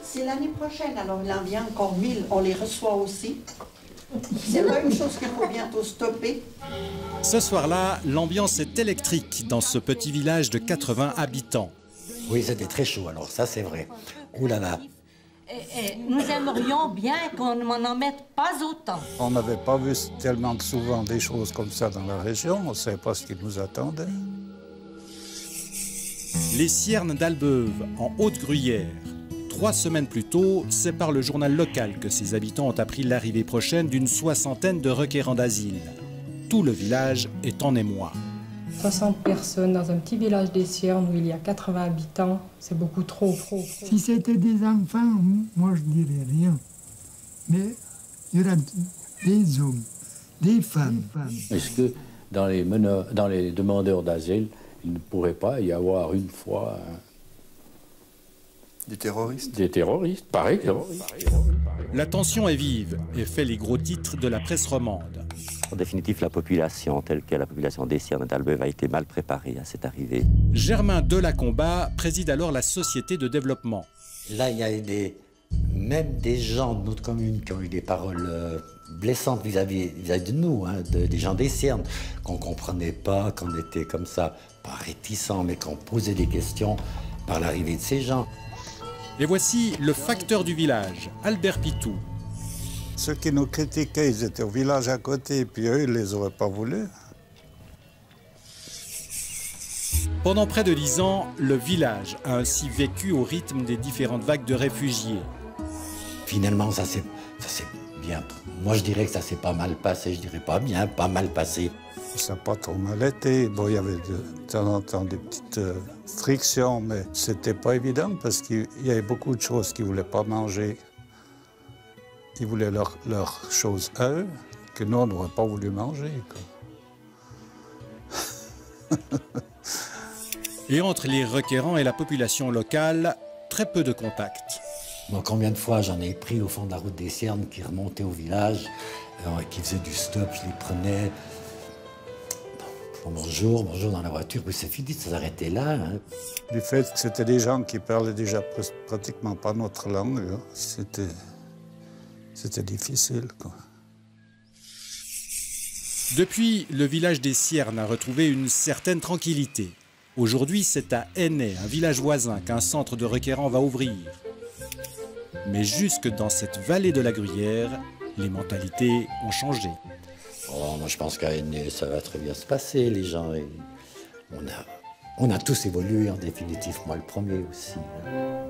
C'est l'année prochaine, alors il en vient encore 1000, on les reçoit aussi. C'est pas une chose qu'il faut bientôt stopper. Ce soir-là, l'ambiance est électrique dans ce petit village de 80 habitants. Oui, c'était très chaud, alors ça c'est vrai. Ouh là là. Nous aimerions bien qu'on n'en mette pas autant. On n'avait pas vu tellement souvent des choses comme ça dans la région, on ne savait pas ce qui nous attendait. Les ciernes d'Albeuve, en Haute-Gruyère. 3 semaines plus tôt, c'est par le journal local que ses habitants ont appris l'arrivée prochaine d'une 60aine de requérants d'asile. Tout le village est en émoi. 60 personnes dans un petit village des Ciernes où il y a 80 habitants, c'est beaucoup trop. Si c'était des enfants, moi je dirais rien. Mais il y aura des hommes, des femmes. Est-ce que dans les demandeurs d'asile, il ne pourrait pas y avoir une fois des terroristes? Des terroristes, par exemple. La tension est vive et fait les gros titres de la presse romande. En définitive, la population telle que la population des Ciernes d'Albeuve a été mal préparée à cette arrivée. Germain Delacomba préside alors la société de développement. Là, il y a même des gens de notre commune qui ont eu des paroles blessantes vis-à-vis de nous, hein, des gens des Ciernes, qu'on ne comprenait pas, qu'on était comme ça, pas réticents, mais qu'on posait des questions par l'arrivée de ces gens. Et voici le facteur du village, Albert Pitou. Ceux qui nous critiquaient, ils étaient au village à côté, puis eux, ils ne les auraient pas voulu. Pendant près de 10 ans, le village a ainsi vécu au rythme des différentes vagues de réfugiés. Finalement, ça s'est bien... Moi, je dirais que ça s'est pas mal passé. Je dirais pas bien, pas mal passé. Ça n'a pas trop mal été. Bon, il y avait de temps en temps des petites frictions, mais c'était pas évident parce qu'il y avait beaucoup de choses qu'ils ne voulaient pas manger. Ils voulaient leurs choses à eux, que nous, on n'aurait pas voulu manger, quoi. Et entre les requérants et la population locale, très peu de contacts. Moi, combien de fois j'en ai pris au fond de la route des Ciernes qui remontaient au village, qui faisaient du stop, je les prenais. Bonjour dans la voiture, puis c'est fini, ça s'arrêtait là. Hein. Du fait que c'était des gens qui parlaient déjà pratiquement pas notre langue, hein, c'était difficile, quoi. Depuis, le village des Ciernes a retrouvé une certaine tranquillité. Aujourd'hui, c'est à Aînay, un village voisin, qu'un centre de requérants va ouvrir. Mais jusque dans cette vallée de la Gruyère, les mentalités ont changé. Oh, moi, je pense qu'à Aînay, ça va très bien se passer. Les gens, on a tous évolué en définitive. Moi, le premier aussi. Hein.